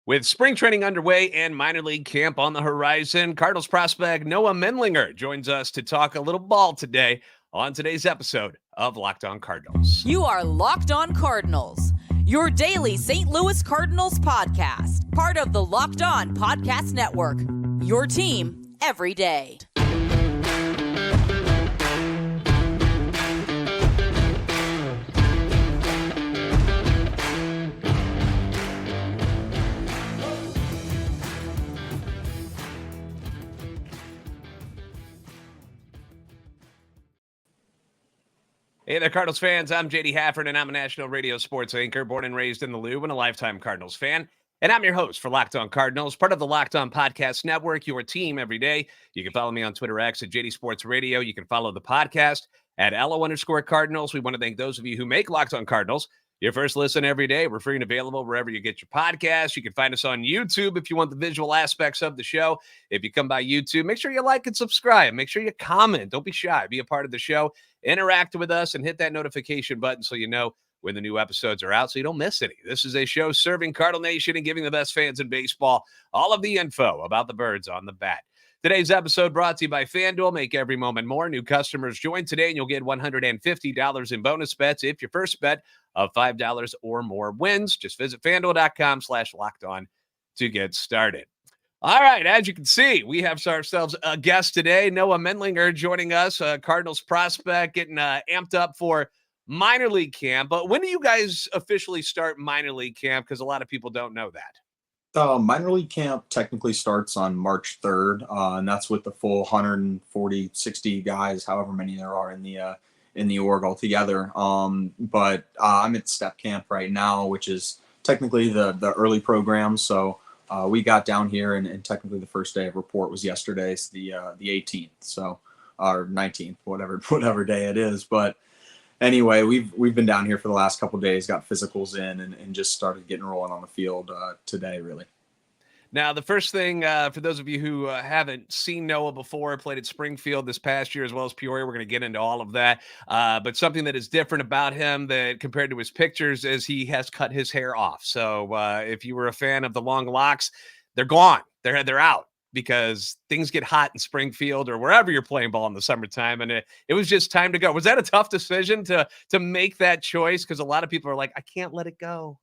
With spring training underway and minor league camp on the horizon, Cardinals prospect Noah Menlinger joins us to talk a little ball today on today's episode of Locked On Cardinals. You are Locked On Cardinals, your daily St. Louis Cardinals podcast, part of the Locked On Podcast Network, your team every day. Hey there, Cardinals fans. I'm JD Hafford, and I'm a national radio sports anchor, born and raised in the Loop, and a lifetime Cardinals fan. And I'm your host for Locked On Cardinals, part of the Locked On Podcast Network, your team every day. You can follow me on Twitter X at JD Sports Radio. You can follow the podcast at LO_Cardinals. We want to thank those of you who make Locked On Cardinals your first listen every day. We're free and available wherever you get your podcasts. You can find us on YouTube if you want the visual aspects of the show. If you come by YouTube, make sure you like and subscribe. Make sure you comment. Don't be shy. Be a part of the show. Interact with us and hit that notification button so you know when the new episodes are out so you don't miss any. This is a show serving Cardinal Nation and giving the best fans in baseball all of the info about the birds on the bat. Today's episode brought to you by FanDuel. Make every moment more. New customers join today and you'll get $150 in bonus bets if your first bet of $5 or more wins. Just visit FanDuel.com/lockedon to get started. All right, as you can see, we have ourselves a guest today, Noah Menlinger, joining us, a Cardinals prospect, getting amped up for minor league camp. But when do you guys officially start minor league camp? Because a lot of people don't know that. Minor league camp technically starts on March 3rd, and that's with the full 140, 60 guys, however many there are in the org altogether. But I'm at step camp right now, which is technically the early program. So we got down here, and technically the first day of report was yesterday, so the 18th, so or 19th, whatever day it is. But anyway, we've been down here for the last couple of days, got physicals in, and just started getting rolling on the field today, really. Now, the first thing, for those of you who haven't seen Noah before, played at Springfield this past year as well as Peoria. We're going to get into all of that. But something that is different about him that compared to his pictures is he has cut his hair off. So if you were a fan of the long locks, they're gone. They're out because things get hot in Springfield or wherever you're playing ball in the summertime. And it was just time to go. Was that a tough decision to make that choice? Because a lot of people are like, I can't let it go.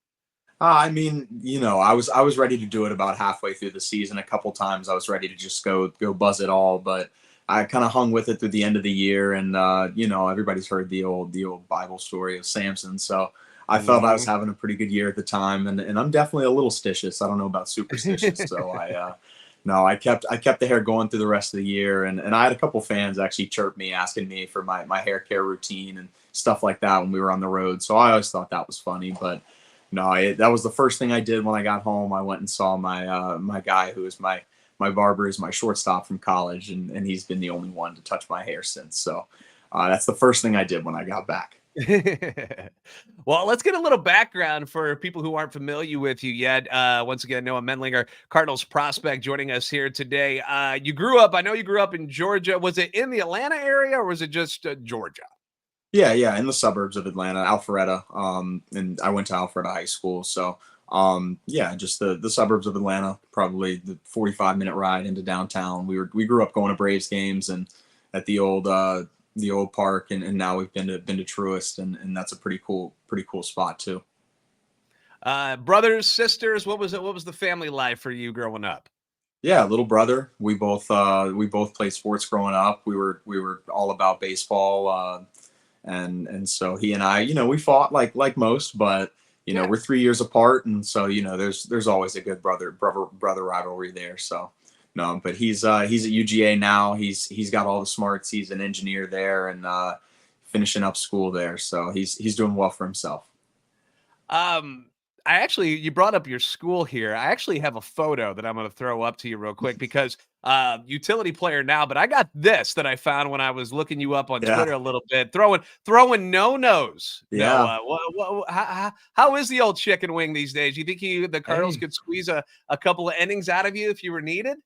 I mean, I was ready to do it about halfway through the season. A couple times I was ready to just go buzz it all, but I kind of hung with it through the end of the year. And everybody's heard the old Bible story of Samson, so I felt I was having a pretty good year at the time, and I'm definitely a little stitious. I don't know about superstitious, so I kept the hair going through the rest of the year, and I had a couple fans actually chirp me asking me for my hair care routine and stuff like that when we were on the road. So I always thought that was funny, but. No, that was the first thing I did when I got home. I went and saw my guy who is my barber, is my shortstop from college, and he's been the only one to touch my hair since. So that's the first thing I did when I got back. Well, let's get a little background for people who aren't familiar with you yet. Once again, Noah Menlinger, Cardinals prospect, joining us here today. I know you grew up in Georgia. Was it in the Atlanta area or was it just Georgia? Yeah, in the suburbs of Atlanta, Alpharetta, and I went to Alpharetta High School. So, just the suburbs of Atlanta, probably the 45-minute ride into downtown. We grew up going to Braves games and at the old park, and now we've been to Truist, and that's a pretty cool spot too. Brothers, sisters, what was it? What was the family life for you growing up? Yeah, little brother. We both played sports growing up. We were all about baseball. And so he and I, we fought like most, but we're 3 years apart, and so there's always a good brother rivalry there. So no, but he's at UGA now. He's got all the smarts. He's an engineer there and finishing up school there. So he's doing well for himself. You brought up your school here. I actually have a photo that I'm going to throw up to you real quick because utility player now, but I got this that I found when I was looking you up on Twitter a little bit, throwing no-nos. Yeah. How is the old chicken wing these days? You think the Cardinals could squeeze a couple of innings out of you if you were needed?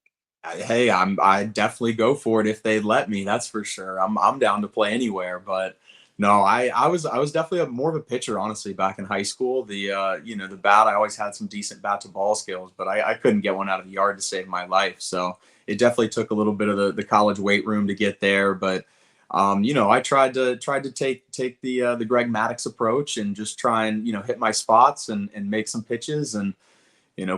Hey, I definitely go for it if they'd let me. That's for sure. I'm down to play anywhere, but No, I was definitely more of a pitcher, honestly, back in high school. The bat, I always had some decent bat to ball skills, but I couldn't get one out of the yard to save my life. So it definitely took a little bit of the college weight room to get there. But I tried to take the Greg Maddux approach and just try and hit my spots and make some pitches. And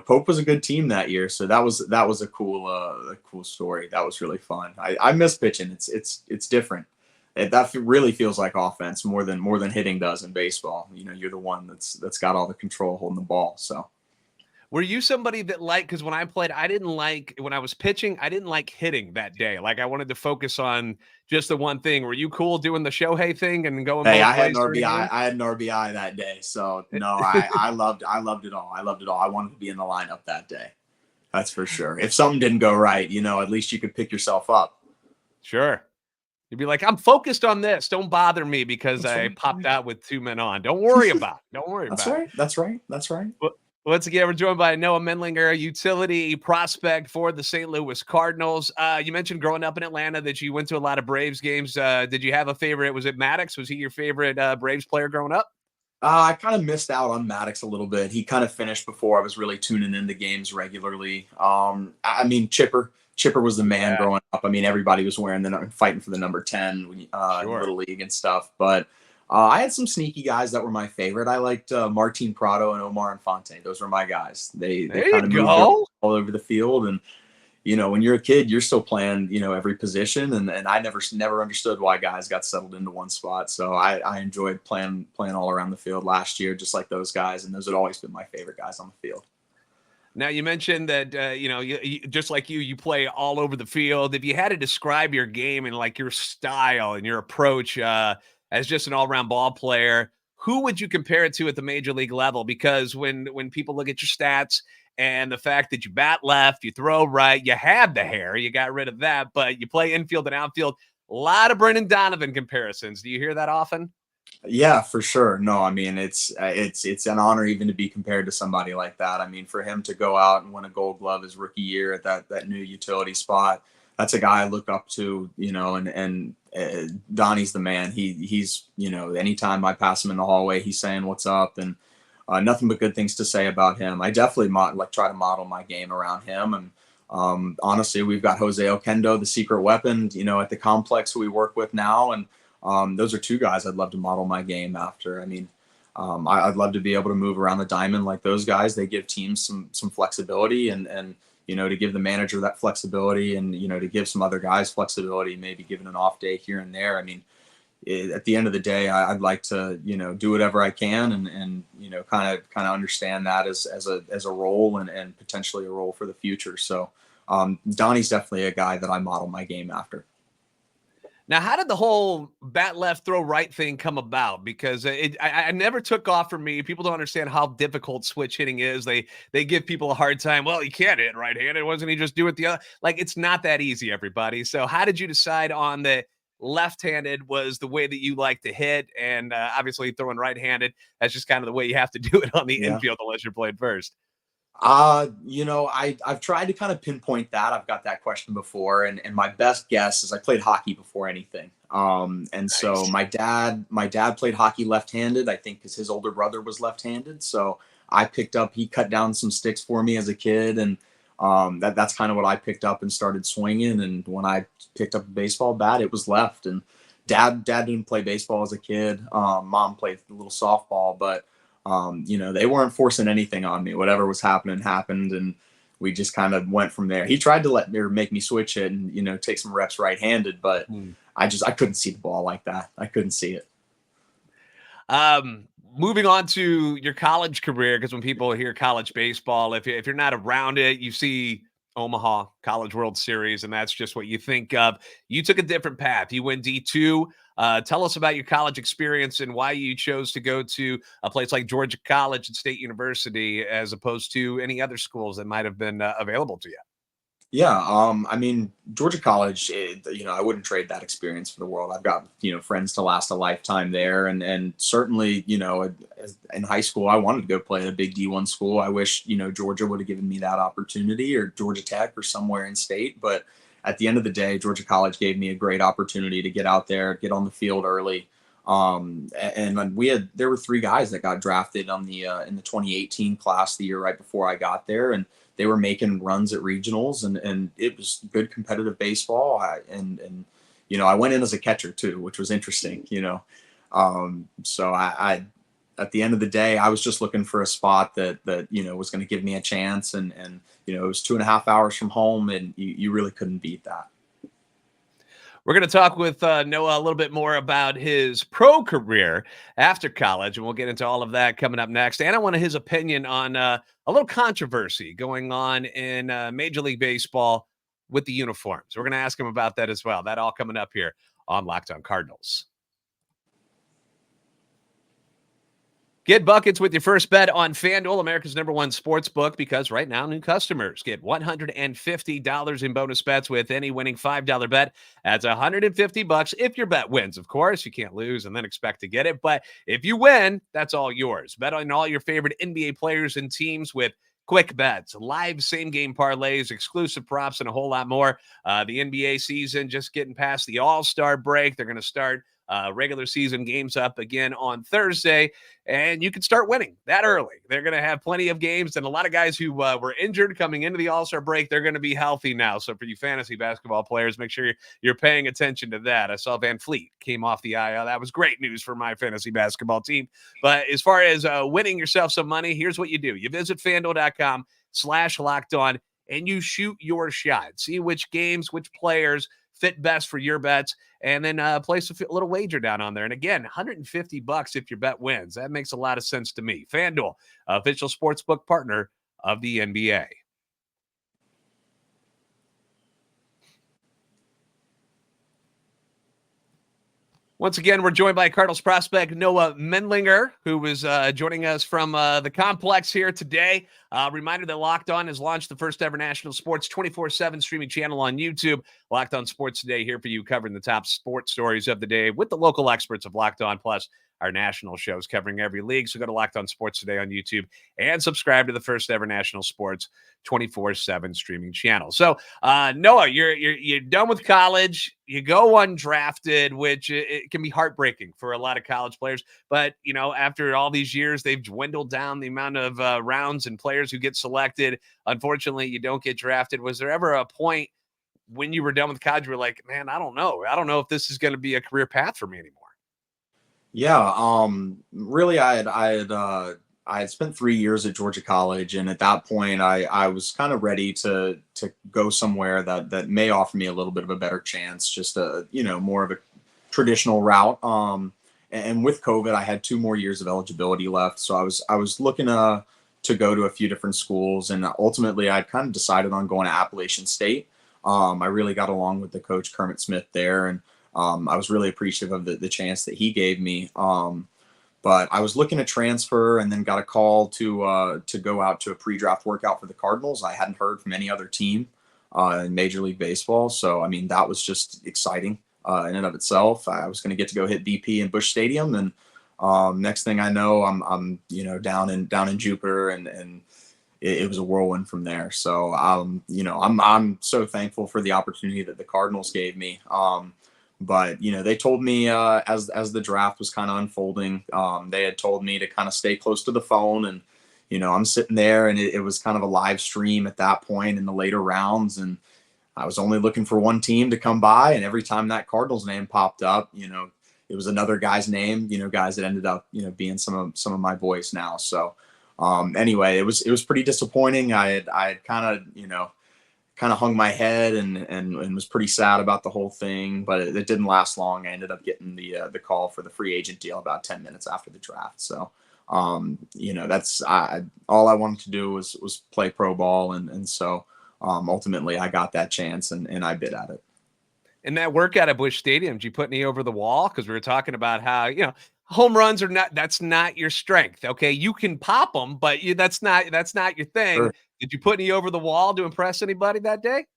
Pope was a good team that year, so that was a cool story. That was really fun. I miss pitching. It's different. That really feels like offense more than hitting does in baseball. You're the one that's got all the control holding the ball. So Were you somebody that because when I played, I didn't like when I was pitching, I didn't like hitting that day. Like I wanted to focus on just the one thing. Were you cool doing the Shohei thing and going hey, both I had ways an during the RBI. game? I had an RBI that day. So no, I loved it all. I loved it all. I wanted to be in the lineup that day. That's for sure. If something didn't go right, at least you could pick yourself up. Sure. You'd be like, I'm focused on this. Don't bother me because That's I right. popped out with 2 men on. Don't worry about it. Don't worry That's about it. right. That's right. That's right. Well, once again, we're joined by Noah Menlinger, utility prospect for the St. Louis Cardinals. You mentioned growing up in Atlanta that you went to a lot of Braves games. Did you have a favorite? Was it Maddux? Was he your favorite Braves player growing up? I kind of missed out on Maddux a little bit. He kind of finished before I was really tuning into games regularly. I mean, Chipper was the man growing up. I mean, everybody was wearing fighting for the number 10 in Little League and stuff. But I had some sneaky guys that were my favorite. I liked Martin Prado and Omar Infante. Those were my guys. They kind of moved all over the field. And when you're a kid, you're still playing, every position. And I never understood why guys got settled into one spot. So I enjoyed playing all around the field last year, just like those guys. And those had always been my favorite guys on the field. Now, you mentioned that, you just like you play all over the field. If you had to describe your game and like your style and your approach as just an all-around ball player, who would you compare it to at the major league level? Because when people look at your stats and the fact that you bat left, you throw right, you have the hair, you got rid of that, but you play infield and outfield, a lot of Brendan Donovan comparisons. Do you hear that often? Yeah, for sure. No, I mean, it's an honor even to be compared to somebody like that. I mean, for him to go out and win a Gold Glove his rookie year at that new utility spot, that's a guy I look up to, and Donnie's the man. He's anytime I pass him in the hallway, he's saying what's up, and nothing but good things to say about him. I definitely try to model my game around him. And honestly, we've got Jose Oquendo, the secret weapon, at the complex who we work with now. And those are two guys I'd love to model my game after. I mean, I'd love to be able to move around the diamond like those guys. They give teams some flexibility and to give the manager that flexibility and, to give some other guys flexibility, maybe giving an off day here and there. I mean, at the end of the day, I'd like to, do whatever I can and kind of understand that as a role and potentially a role for the future. So Donnie's definitely a guy that I model my game after. Now, how did the whole bat left, throw right thing come about? Because I never took off for me. People don't understand how difficult switch hitting is. They give people a hard time. Well, you can't hit right-handed. Wasn't he just do it the other? Like, it's not that easy, everybody. So how did you decide on the left-handed was the way that you like to hit? And obviously throwing right-handed, that's just kind of the way you have to do it on the infield unless you're playing first. I've tried to kind of pinpoint that. I've got that question before, and my best guess is I played hockey before anything. So my dad played hockey left-handed, I think, because his older brother was left-handed. So he cut down some sticks for me as a kid, and that's kind of what I picked up and started swinging. And when I picked up a baseball bat, it was left. And dad didn't play baseball as a kid. Mom played a little softball, but they weren't forcing anything on me. Whatever was happened, and we just kind of went from there. He tried to make me switch it and, take some reps right-handed, but I couldn't see the ball like that. I couldn't see it. Moving on to your college career, because when people hear college baseball, if you're not around it, you see Omaha College World Series, and that's just what you think of. You took a different path. You went D2. Tell us about your college experience and why you chose to go to a place like Georgia College and State University as opposed to any other schools that might have been available to you. Yeah. I mean, Georgia College, I wouldn't trade that experience for the world. I've got, friends to last a lifetime there. And certainly, in high school, I wanted to go play at a big D1 school. I wish, Georgia would have given me that opportunity, or Georgia Tech or somewhere in state. But at the end of the day, Georgia College gave me a great opportunity to get out there, get on the field early. And there were 3 guys that got drafted on the in the 2018 class, the year right before I got there, and they were making runs at regionals, and it was good competitive baseball. And I went in as a catcher too, which was interesting. So I at the end of the day, I was just looking for a spot that was going to give me a chance, and it was 2.5 hours from home, and you really couldn't beat that. We're going to talk with Noah a little bit more about his pro career after college, and we'll get into all of that coming up next. And I want his opinion on a little controversy going on in Major League Baseball with the uniforms. We're going to ask him about that as well. That all coming up here on Locked On Cardinals. Get buckets with your first bet on FanDuel, America's #1 sports book, because right now new customers get $150 in bonus bets with any winning $5 bet. That's $150 if your bet wins. Of course, you can't lose and then expect to get it, but if you win, that's all yours. Bet on all your favorite NBA players and teams with quick bets, live same-game parlays, exclusive props, and a whole lot more. The NBA season just getting past the All-Star break. They're going to start regular season games up again on Thursday, and you can start winning that early. They're going to have plenty of games, and a lot of guys who were injured coming into the All-Star break, they're going to be healthy now. So for you fantasy basketball players, make sure you're paying attention to that. I saw Van Fleet came off the IL. That was great news for my fantasy basketball team. But as far as winning yourself some money, here's what you do. You visit FanDuel.com/lockedon, and you shoot your shot. See which games, which players fit best for your bets, and then place a little wager down on there. And again, $150 if your bet wins. That makes a lot of sense to me. FanDuel, official sportsbook partner of the NBA. Once again, we're joined by Cardinals prospect Noah Mendlinger, who was joining us from the complex here today. Reminder that Locked On has launched the first ever national sports 24/7 streaming channel on YouTube. Locked On Sports Today here for you, covering the top sports stories of the day with the local experts of Locked On, plus our national shows covering every league. So go to Locked On Sports Today on YouTube and subscribe to the first ever national sports 24/7 streaming channel. So Noah, you're done with college. You go undrafted, which it can be heartbreaking for a lot of college players. But, after all these years, they've dwindled down the amount of rounds and players who get selected. Unfortunately, you don't get drafted. Was there ever a point when you were done with college where you're like, man, I don't know if this is going to be a career path for me anymore? Yeah, really, I had spent 3 years at Georgia College, and at that point, I was kind of ready to go somewhere that may offer me a little bit of a better chance, just more of a traditional route. And with COVID, I had 2 more years of eligibility left, so I was looking to go to a few different schools, and ultimately, I kind of decided on going to Appalachian State. I really got along with the coach Kermit Smith there, and I was really appreciative of the chance that he gave me. But I was looking to transfer, and then got a call to go out to a pre-draft workout for the Cardinals. I hadn't heard from any other team in Major League Baseball, so that was just exciting in and of itself. I was going to go hit BP in Busch Stadium, and next thing I know, I'm down in Jupiter, and it was a whirlwind from there. So I'm so thankful for the opportunity that the Cardinals gave me. But they told me as the draft was kind of unfolding, they had told me to kind of stay close to the phone, and I'm sitting there, and it was kind of a live stream at that point in the later rounds, and I was only looking for one team to come by, and every time that Cardinals name popped up, it was another guy's name, guys that ended up being some of my boys now. So anyway, it was pretty disappointing. I had kind of hung my head and was pretty sad about the whole thing, but it didn't last long. I ended up getting the call for the free agent deal about 10 minutes after the draft. So, that's all I wanted to do was play pro ball. And so ultimately I got that chance and I bid at it. In that workout at Busch Stadium, did you put any over the wall? Because we were talking about how, home runs that's not your strength. Okay. You can pop them, but that's not your thing. Sure. Did you put any over the wall to impress anybody that day?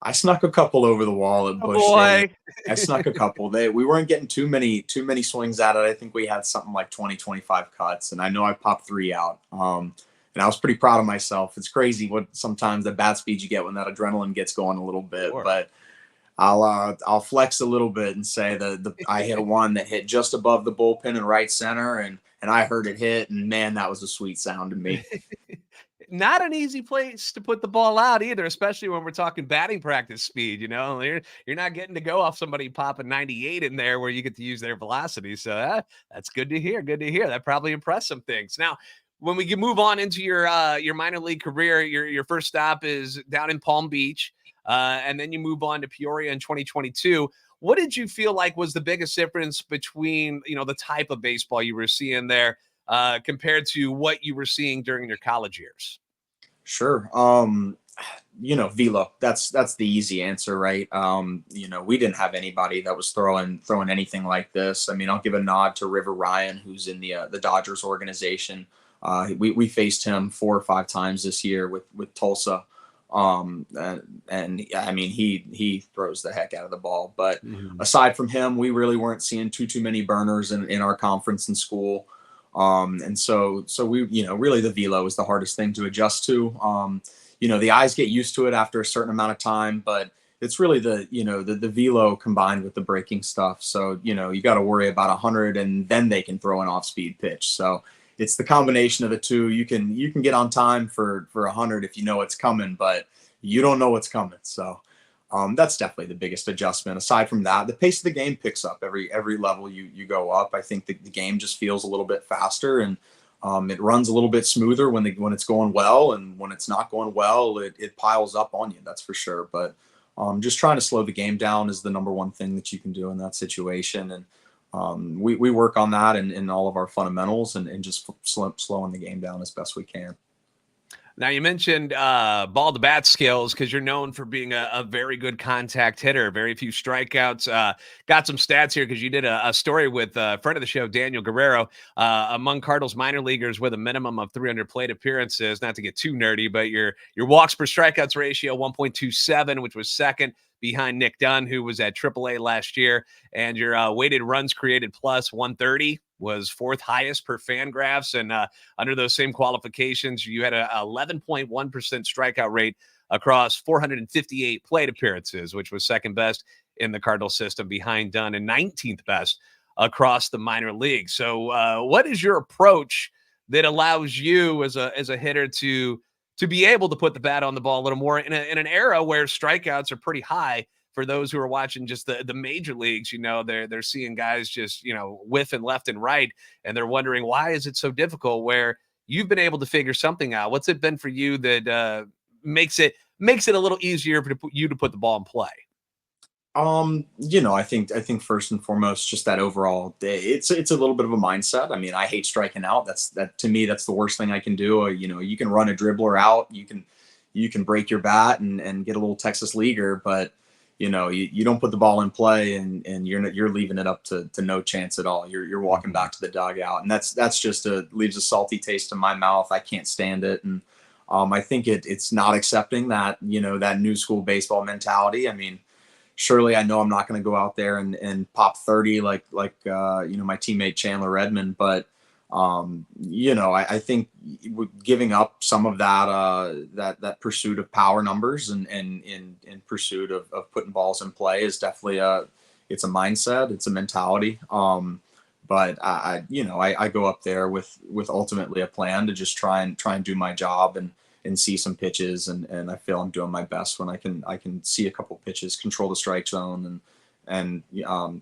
I snuck a couple over the wall at Busch Stadium. I snuck a couple. We weren't getting too many swings at it. I think we had something like 20, 25 cuts, and I know I popped 3 out. And I was pretty proud of myself. It's crazy what sometimes the bat speed you get when that adrenaline gets going a little bit. Sure. But I'll flex a little bit and say the I hit one that hit just above the bullpen in right center, and I heard it hit, and man, that was a sweet sound to me. Not an easy place to put the ball out either, especially when we're talking batting practice speed. You're not getting to go off somebody popping 98 in there where you get to use their velocity. So that's good to hear. Good to hear. That probably impressed some things. Now, when we can move on into your minor league career, your first stop is down in Palm Beach, and then you move on to Peoria in 2022. What did you feel like was the biggest difference between the type of baseball you were seeing there compared to what you were seeing during your college years? Sure. Velo. That's the easy answer, right? We didn't have anybody that was throwing anything like this. I mean, I'll give a nod to River Ryan, who's in the Dodgers organization. We faced him 4 or 5 times this year with Tulsa. And I mean, he throws the heck out of the ball. But aside from him, we really weren't seeing too many burners in our conference in school. And so we, really the velo is the hardest thing to adjust to. The eyes get used to it after a certain amount of time, but it's really the velo combined with the breaking stuff. So, you got to worry about 100 and then they can throw an off speed pitch. So it's the combination of the two. You can get on time for 100 if you know it's coming, but you don't know what's coming. So that's definitely the biggest adjustment. Aside from that, the pace of the game picks up every level you go up. I think the game just feels a little bit faster, and it runs a little bit smoother when it's going well, and when it's not going well, it piles up on you. That's for sure. But just trying to slow the game down is the number one thing that you can do in that situation. And we work on that in all of our fundamentals and just slowing the game down as best we can. Now, you mentioned ball to bat skills because you're known for being a very good contact hitter, very few strikeouts. Got some stats here because you did a story with a friend of the show, Daniel Guerrero, among Cardinals minor leaguers with a minimum of 300 plate appearances. Not to get too nerdy, but your walks per strikeouts ratio, 1.27, which was second behind Nick Dunn, who was at AAA last year. And your weighted runs created plus 130 was 4th highest per Fangraphs. And under those same qualifications, you had a 11.1% strikeout rate across 458 plate appearances, which was second best in the Cardinal system behind Dunn and 19th best across the minor league. So what is your approach that allows you as a hitter to be able to put the bat on the ball a little more in an era where strikeouts are pretty high? For those who are watching just the major leagues, they're seeing guys just, whiffing left and right, and they're wondering, why is it so difficult, where you've been able to figure something out? What's it been for you that makes it a little easier for you to put the ball in play? I think first and foremost, just that overall day, it's a little bit of a mindset. I mean, I hate striking out. That to me, that's the worst thing I can do. You can run a dribbler out, you can break your bat and get a little Texas leaguer, but you don't put the ball in play and you're leaving it up to no chance at all. You're walking back to the dugout, and that's just leaves a salty taste in my mouth. I can't stand it. And I think it's not accepting that, that new school baseball mentality. I mean, surely I know I'm not going to go out there and pop 30 like my teammate Chandler Redmond, but I think giving up some of that pursuit of power numbers and in pursuit of putting balls in play is definitely it's a mindset, it's a mentality. But I go up there with ultimately a plan to just try and do my job and see some pitches, and I feel I'm doing my best when I can see a couple pitches, control the strike zone, and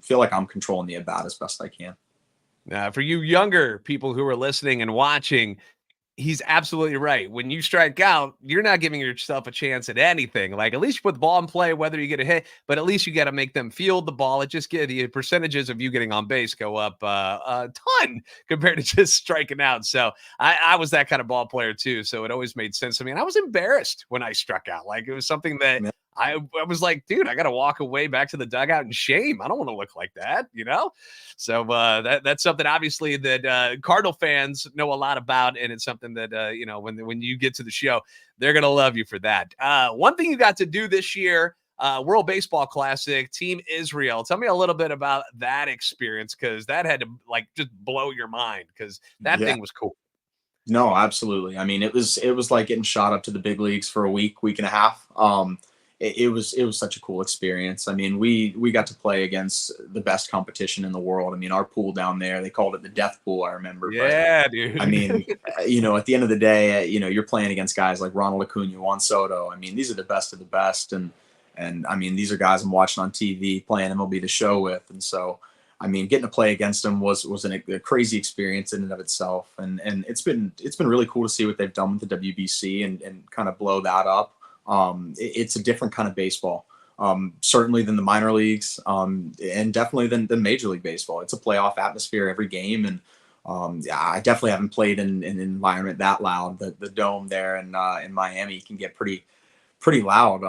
feel like I'm controlling the at bat as best I can. For you younger people who are listening and watching, he's absolutely right. When you strike out, you're not giving yourself a chance at anything. Like, at least you put the ball in play, whether you get a hit, but at least you got to make them field the ball. It just get the percentages of you getting on base go up a ton compared to just striking out. So I was that kind of ball player too. So it always made sense to me. And I was embarrassed when I struck out. Like, it was something that I was like, dude, I got to walk away back to the dugout in shame. I don't want to look like that, So that's something obviously that Cardinal fans know a lot about, and it's something that when you get to the show, they're gonna love you for that. One thing you got to do this year, World Baseball Classic, Team Israel. Tell me a little bit about that experience, because that had to just blow your mind, because that thing was cool. No, absolutely. I mean, it was like getting shot up to the big leagues for a week and a half. it was such a cool experience. I mean, we got to play against the best competition in the world. I mean, our pool down there, they called it the death pool, I remember. Yeah, But dude. I mean, at the end of the day, you're playing against guys like Ronald Acuna, Juan Soto. I mean, these are the best of the best, and I mean, these are guys I'm watching on TV playing MLB The Show with, and so. I mean, getting to play against them was a crazy experience in and of itself, and it's been really cool to see what they've done with the WBC and kind of blow that up. It's a different kind of baseball, certainly than the minor leagues, and definitely than Major League Baseball. It's a playoff atmosphere every game, and yeah, I definitely haven't played in an environment that loud. The dome there in Miami can get pretty loud.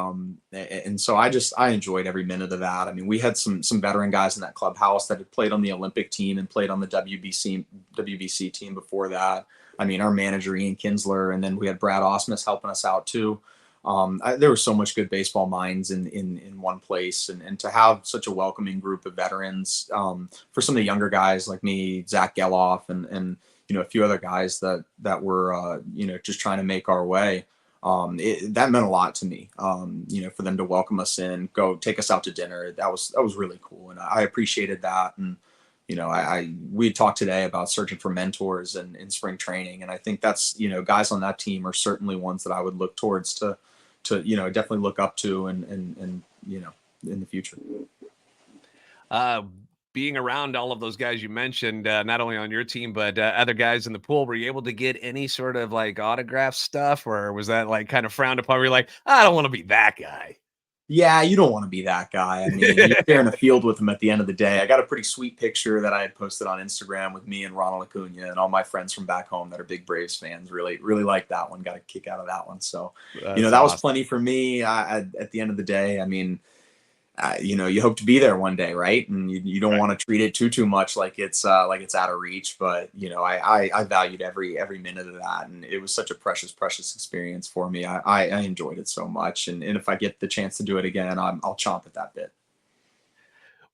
And so I enjoyed every minute of that. I mean, we had some veteran guys in that clubhouse that had played on the Olympic team and played on the WBC team before that. I mean, our manager, Ian Kinsler, and then we had Brad Osmus helping us out too. There was so much good baseball minds in one place, and to have such a welcoming group of veterans, for some of the younger guys like me, Zach Geloff, and a few other guys that were just trying to make our way. That meant a lot to me, for them to welcome us in, go take us out to dinner. That was really cool. And I appreciated that. And, we talked today about searching for mentors in spring training. And I think that's, guys on that team are certainly ones that I would look towards to definitely look up to and in the future. Being around all of those guys you mentioned, not only on your team, but other guys in the pool, were you able to get any sort of like autograph stuff, or was that like kind of frowned upon? Where you're like, I don't want to be that guy. Yeah, you don't want to be that guy. I mean, you're sharing a field with him at the end of the day. I got a pretty sweet picture that I had posted on Instagram with me and Ronald Acuna, and all my friends from back home that are big Braves fans really like that one. Got a kick out of that one. So, That's that awesome. was plenty for me. At the end of the day, I mean, you hope to be there one day, right? And you don't want to treat it too much like it's out of reach. But I valued every minute of that, and it was such a precious experience for me. I enjoyed it so much, and if I get the chance to do it again, I'll chomp at that bit.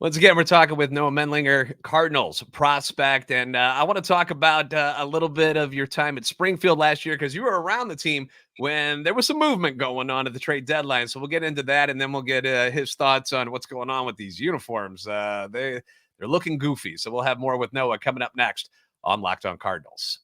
Once again, we're talking with Noah Mendlinger, Cardinals prospect, and I want to talk about a little bit of your time at Springfield last year, because you were around the team when there was some movement going on at the trade deadline. So we'll get into that, and then we'll get his thoughts on what's going on with these uniforms. They're looking goofy, so we'll have more with Noah coming up next on Locked On Cardinals.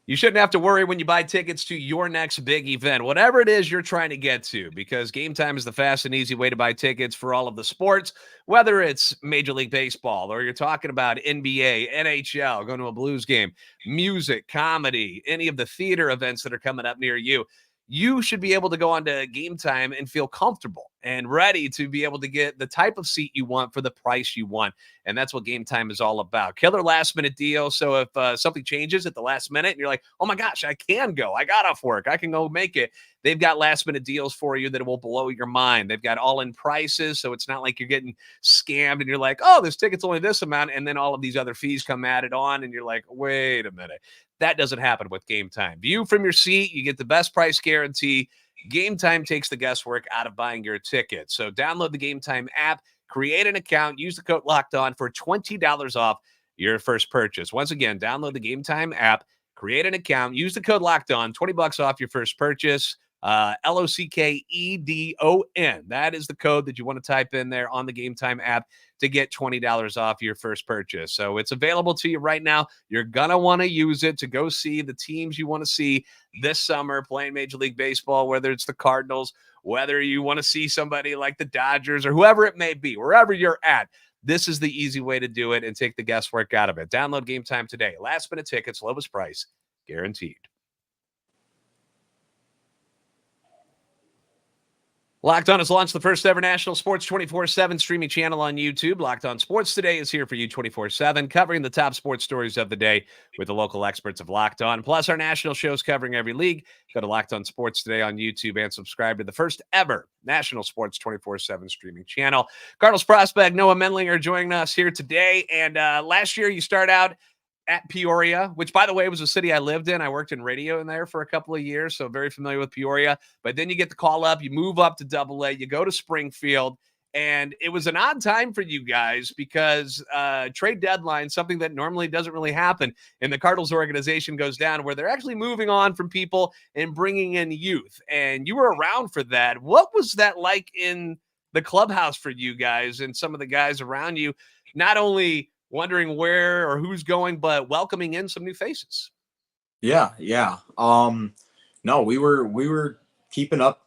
You shouldn't have to worry when you buy tickets to your next big event, whatever it is you're trying to get to, because Game Time is the fast and easy way to buy tickets for all of the sports, whether it's Major League Baseball or you're talking about NBA, NHL, going to a Blues game, music, comedy, any of the theater events that are coming up near you. You should be able to go on to Game Time and feel comfortable and ready to be able to get the type of seat you want for the price you want. And that's what Game Time is all about. Killer last minute deal. So if something changes at the last minute and you're like, oh my gosh, I can go. I got off work. I can go make it. They've got last minute deals for you that will blow your mind. They've got all in prices. So it's not like you're getting scammed and you're like, oh, this ticket's only this amount. And then all of these other fees come added on. And you're like, wait a minute. That doesn't happen with Game Time. View from your seat. You get the best price guarantee. Game Time takes the guesswork out of buying your ticket. So download the Game Time app, create an account, use the code Locked On for $20 off your first purchase. Once again, download the Game Time app, create an account, use the code Locked On, $20 off your first purchase. LOCKEDON. That is the code that you want to type in there on the Game Time app to get $20 off your first purchase. So it's available to you right now. You're going to want to use it to go see the teams you want to see this summer playing Major League Baseball, whether it's the Cardinals, whether you want to see somebody like the Dodgers or whoever it may be, wherever you're at. This is the easy way to do it and take the guesswork out of it. Download Game Time today. Last minute tickets, lowest price, guaranteed. Locked On has launched the first ever national sports 24/7 streaming channel on YouTube. Locked On Sports Today is here for you 24/7, covering the top sports stories of the day with the local experts of Locked On, plus our national shows covering every league. Go to Locked On Sports Today on YouTube and subscribe to the first ever national sports 24/7 streaming channel. Cardinals prospect Noah Mendlinger joining us here today. And last year you start out at Peoria, which, by the way, was a city I lived in. I worked in radio in there for a couple of years, so very familiar with Peoria. But then you get the call up, you move up to AA, you go to Springfield, And it was an odd time for you guys because trade deadline, something that normally doesn't really happen in the Cardinals organization, goes down where they're actually moving on from people and bringing in youth. And you were around for that. What was that like in the clubhouse for you guys and some of the guys around you, not only wondering where or who's going, but welcoming in some new faces? Yeah, yeah. No, we were keeping up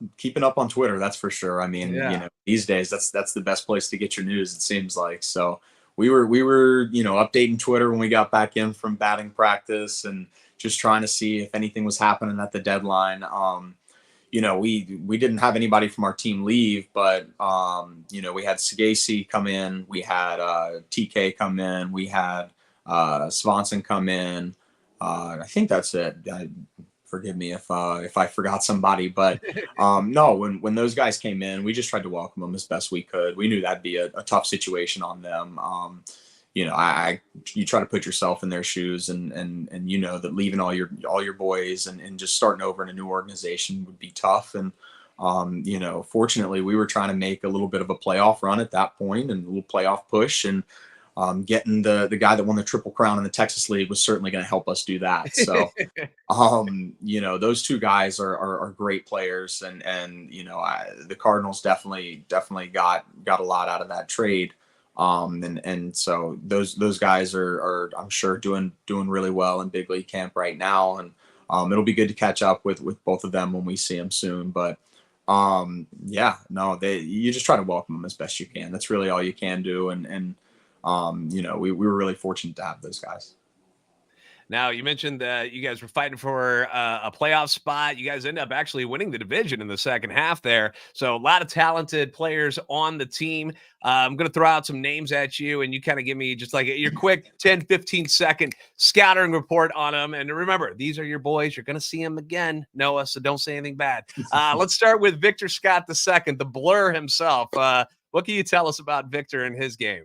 on Twitter, that's for sure. I mean, Yeah. these days that's the best place to get your news, it seems like. So we were, updating Twitter when we got back in from batting practice and just trying to see if anything was happening at the deadline. We didn't have anybody from our team leave, but we had Sagasi come in, we had TK come in, we had Swanson come in. I think that's it. Forgive me if I forgot somebody, but no, when those guys came in, we just tried to welcome them as best we could. We knew that'd be a tough situation on them. You try to put yourself in their shoes, and you know that leaving all your boys and just starting over in a new organization would be tough. And fortunately, we were trying to make a little bit of a playoff run at that point and a little playoff push, and getting the guy that won the Triple Crown in the Texas League was certainly going to help us do that. So, those two guys are great players, and the Cardinals definitely got a lot out of that trade. And so those guys are I'm sure doing really well in big league camp right now, and it'll be good to catch up with both of them when we see them soon. But you just try to welcome them as best you can. That's really all you can do, and we were really fortunate to have those guys. Now, you mentioned that you guys were fighting for a playoff spot. You guys end up actually winning the division in the second half there. So a lot of talented players on the team. I'm going to throw out some names at you, and you kind of give me just like your quick 10, 15-second scattering report on them. And remember, these are your boys. You're going to see them again, Noah, so don't say anything bad. Let's start with Victor Scott II, the Blur himself. What can you tell us about Victor and his game?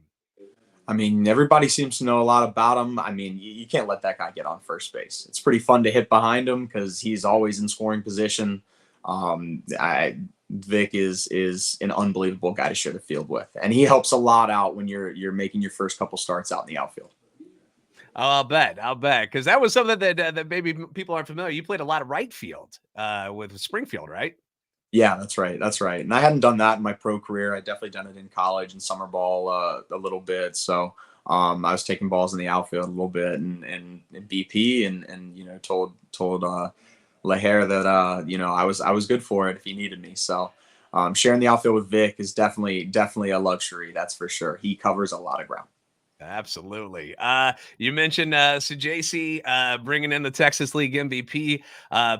I mean, everybody seems to know a lot about him. I mean, you can't let that guy get on first base. It's pretty fun to hit behind him because he's always in scoring position. Vic is an unbelievable guy to share the field with, and he helps a lot out when you're making your first couple starts out in the outfield. Oh, I'll bet, because that was something that maybe people aren't familiar. You played a lot of right field with Springfield, right? Yeah, that's right. That's right. And I hadn't done that in my pro career. I definitely done it in college and summer ball a little bit. So I was taking balls in the outfield a little bit and BP and told Laher that I was good for it if he needed me. So sharing the outfield with Vic is definitely a luxury. That's for sure. He covers a lot of ground. Absolutely. You mentioned Sagasi bringing in the Texas League MVP.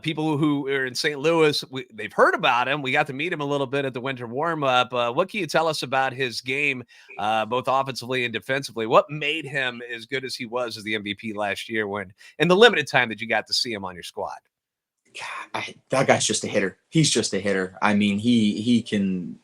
People who are in St. Louis, they've heard about him. We got to meet him a little bit at the winter warm-up. What can you tell us about his game, both offensively and defensively? What made him as good as he was as the MVP last year in the limited time that you got to see him on your squad? That guy's just a hitter. He's just a hitter. I mean, he can,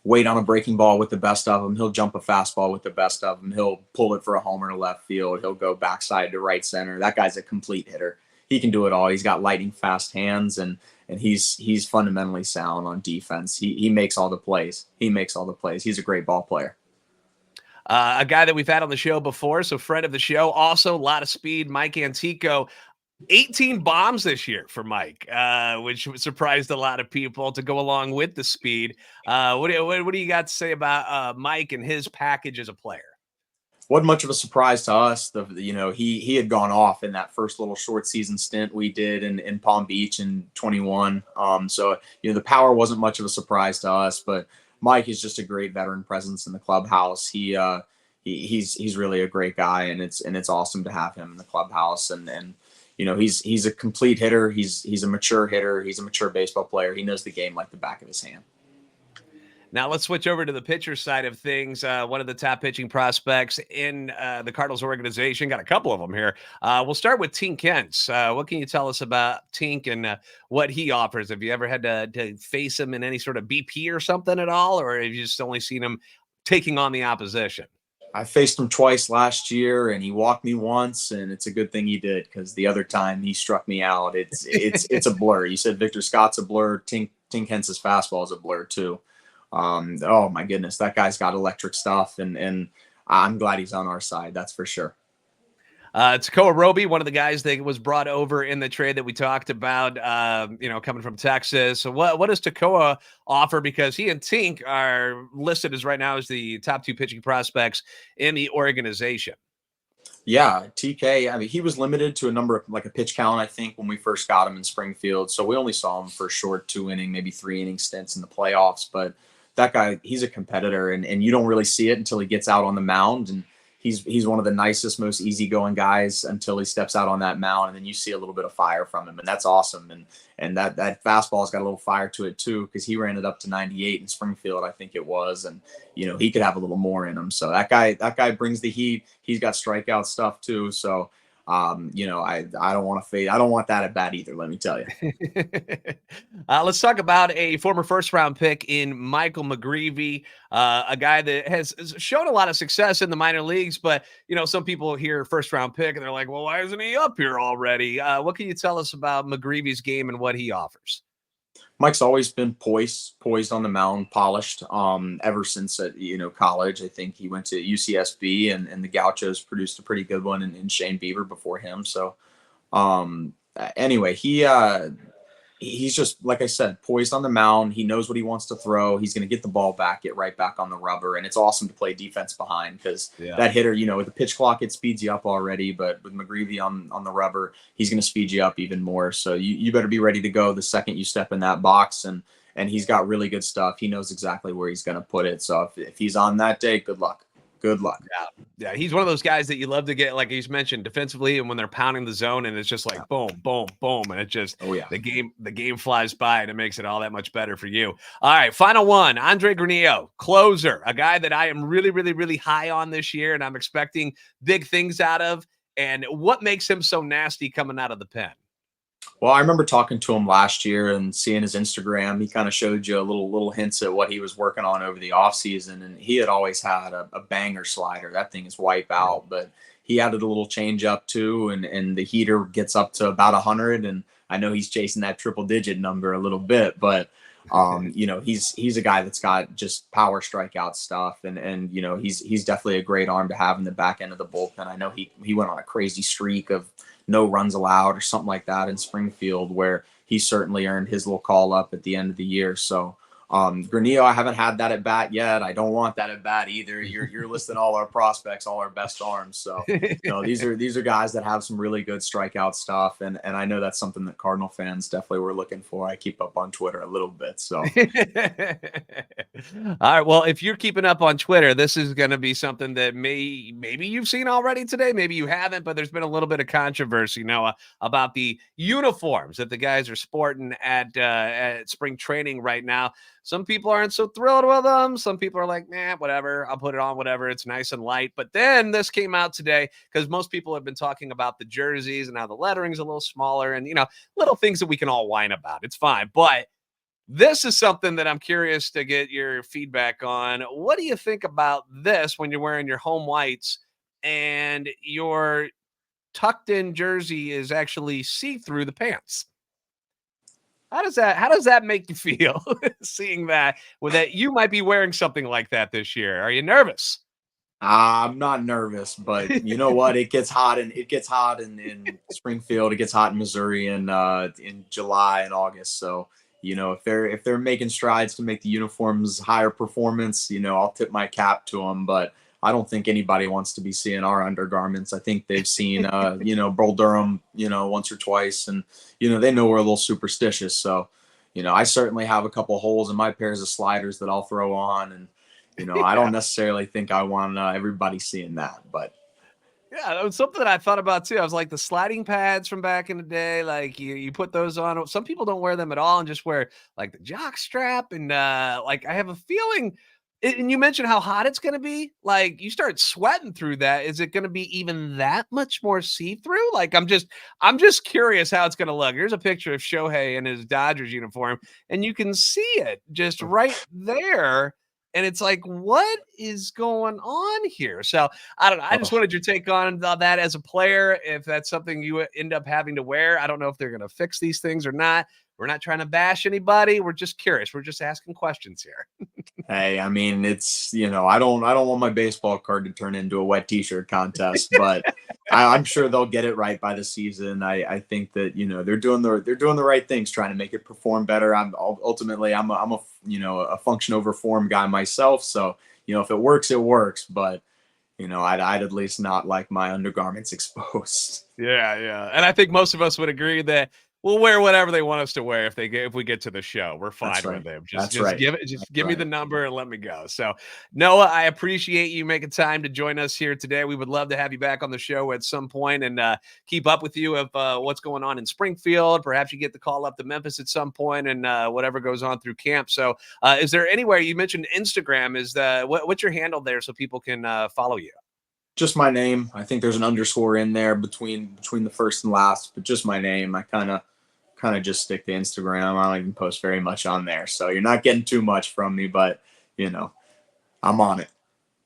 wait on a breaking ball with the best of them. He'll jump a fastball with the best of them. He'll pull it for a homer to left field. He'll go backside to right center. That guy's a complete hitter. He can do it all. He's got lightning fast hands, and he's fundamentally sound on defense. He makes all the plays. He's a great ball player. A guy that we've had on the show before, so friend of the show, also a lot of speed, Mike Antico. 18 bombs this year for Mike, which surprised a lot of people to go along with the speed. What do you got to say about Mike and his package as a player? Wasn't much of a surprise to us. He had gone off in that first little short season stint we did in Palm Beach in 21. So the power wasn't much of a surprise to us, but Mike is just a great veteran presence in the clubhouse. He's really a great guy, and it's awesome to have him in the clubhouse. And he's a complete hitter. He's a mature hitter. He's a mature baseball player. He knows the game like the back of his hand. Now let's switch over to the pitcher side of things. One of the top pitching prospects in the Cardinals organization. Got a couple of them here. We'll start with Tink Hence. What can you tell us about Tink and what he offers? Have you ever had to face him in any sort of BP or something at all, or have you just only seen him taking on the opposition? I faced him twice last year, and he walked me once, and it's a good thing he did, because the other time he struck me out. It's a blur. You said Victor Scott's a blur. Tink Hence's fastball is a blur too. Oh my goodness, that guy's got electric stuff, and I'm glad he's on our side. That's for sure. Tekoa Roby, one of the guys that was brought over in the trade that we talked about, coming from Texas. So what does Tekoa offer? Because he and Tink are listed as right now as the top 2 pitching prospects in the organization. Yeah, TK, I mean, he was limited to a number of like a pitch count, I think, when we first got him in Springfield. So we only saw him for short 2 inning, maybe 3 inning stints in the playoffs. But that guy, he's a competitor, and you don't really see it until he gets out on the mound. And he's one of the nicest, most easygoing guys until he steps out on that mound, and then you see a little bit of fire from him, and that's awesome. And that fastball's got a little fire to it too, because he ran it up to 98 in Springfield, I think it was, and he could have a little more in him. So that guy brings the heat. He's got strikeout stuff too. So I don't want to fade. I don't want that at bat either. Let me tell you. Let's talk about a former first-round pick in Michael McGreevy, a guy that has shown a lot of success in the minor leagues. But some people hear first-round pick and they're like, "Well, why isn't he up here already?" What can you tell us about McGreevy's game and what he offers? Mike's always been poised on the mound, polished. Ever since college, I think he went to UCSB, and the Gauchos produced a pretty good one in Shane Bieber before him. So, anyway, he's just, like I said, poised on the mound. He knows what he wants to throw. He's going to get the ball back, get right back on the rubber, and it's awesome to play defense behind, because that hitter, with the pitch clock, it speeds you up already, but with McGreevy on the rubber, he's going to speed you up even more. So you better be ready to go the second you step in that box, and he's got really good stuff. He knows exactly where he's going to put it. So if he's on that day, good luck. Good luck. Yeah. He's one of those guys that you love to get, like he's mentioned, defensively, and when they're pounding the zone, and it's just like boom, boom, boom, and it just the game flies by, and it makes it all that much better for you. All right, final one, Andre Granillo, closer, a guy that I am really, really, really high on this year, and I'm expecting big things out of. And what makes him so nasty coming out of the pen? Well, I remember talking to him last year and seeing his Instagram. He kind of showed you a little hints at what he was working on over the offseason, and he had always had a banger slider. That thing is wipe out, but he added a little change up too, and the heater gets up to about 100. And I know he's chasing that triple digit number a little bit, but he's a guy that's got just power strikeout stuff, and he's definitely a great arm to have in the back end of the bullpen. I know he went on a crazy streak of no runs allowed or something like that in Springfield, where he certainly earned his little call up at the end of the year. So Granillo, I haven't had that at bat yet. I don't want that at bat either. You're listing all our prospects, all our best arms. So these are guys that have some really good strikeout stuff, and I know that's something that Cardinal fans definitely were looking for. I keep up on Twitter a little bit. So all right, well, if you're keeping up on Twitter, this is going to be something that maybe you've seen already today, maybe you haven't, but there's been a little bit of controversy, Noah, about the uniforms that the guys are sporting at spring training right now. Some people aren't so thrilled with them. Some people are like, nah, whatever. I'll put it on, whatever. It's nice and light. But then this came out today, because most people have been talking about the jerseys and how the lettering's a little smaller, and, little things that we can all whine about. It's fine. But this is something that I'm curious to get your feedback on. What do you think about this when you're wearing your home whites and your tucked in jersey is actually see through the pants? How does that make you feel, seeing that you might be wearing something like that this year? Are you nervous? I'm not nervous, but you know what? It gets hot in Springfield. It gets hot in Missouri in July and August. So, if they're making strides to make the uniforms higher performance, I'll tip my cap to them. But I don't think anybody wants to be seeing our undergarments. I think they've seen, Bull Durham, once or twice, and, they know we're a little superstitious. So, I certainly have a couple holes in my pairs of sliders that I'll throw on. And, I don't necessarily think I want everybody seeing that, but. Yeah, that was something that I thought about too. I was like, the sliding pads from back in the day, like you put those on. Some people don't wear them at all and just wear like the jock strap. And I have a feeling, and you mentioned how hot it's going to be. Like, you start sweating through that. Is it going to be even that much more see-through? Like, I'm just curious how it's going to look. Here's a picture of Shohei in his Dodgers uniform, and you can see it just right there. And it's like, what is going on here? So I don't know. I just Oh, wanted your take on that as a player. If that's something you end up having to wear, I don't know if they're going to fix these things or not. We're not trying to bash anybody. We're just curious. We're just asking questions here. hey, I mean, it's I don't want my baseball card to turn into a wet T-shirt contest, but I'm sure they'll get it right by the season. I think that they're doing the right things, trying to make it perform better. Ultimately I'm a a function over form guy myself, so if it works, it works. But I'd at least not like my undergarments exposed. Yeah, yeah. And I think most of us would agree that we'll wear whatever they want us to wear if we get to the show. We're fine That's with right. them. Just That's just right. give it just That's give me right. the number and let me go. So, Noah, I appreciate you making time to join us here today. We would love to have you back on the show at some point and keep up with you of what's going on in Springfield. Perhaps you get the call up to Memphis at some point and whatever goes on through camp. So, is there anywhere you mentioned Instagram? What's your handle there so people can follow you? Just my name. I think there's an underscore in there between the first and last, but just my name. I kind of just stick to Instagram. I don't even post very much on there, so you're not getting too much from me. But you know, I'm on it.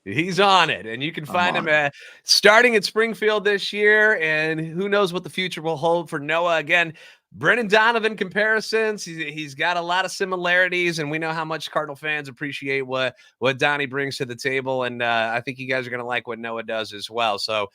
He's on it, and you can I'm find him on it. starting at Springfield this year, and who knows what the future will hold for Noah. Again, Brennan Donovan comparisons. He's got a lot of similarities, and we know how much Cardinal fans appreciate what Donnie brings to the table, and I think you guys are going to like what Noah does as well. So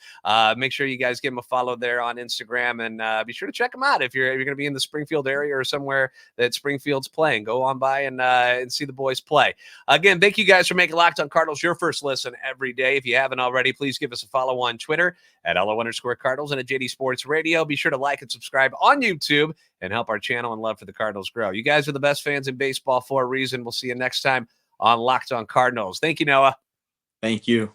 make sure you guys give him a follow there on Instagram, and be sure to check him out if you're going to be in the Springfield area or somewhere that Springfield's playing. Go on by and see the boys play. Again, thank you guys for making Locked on Cardinals your first listen every day. If you haven't already, please give us a follow on Twitter at LO_Cardinals and at JD Sports Radio. Be sure to like and subscribe on YouTube and help our channel and love for the Cardinals grow. You guys are the best fans in baseball for a reason. We'll see you next time on Locked on Cardinals. Thank you, Noah. Thank you.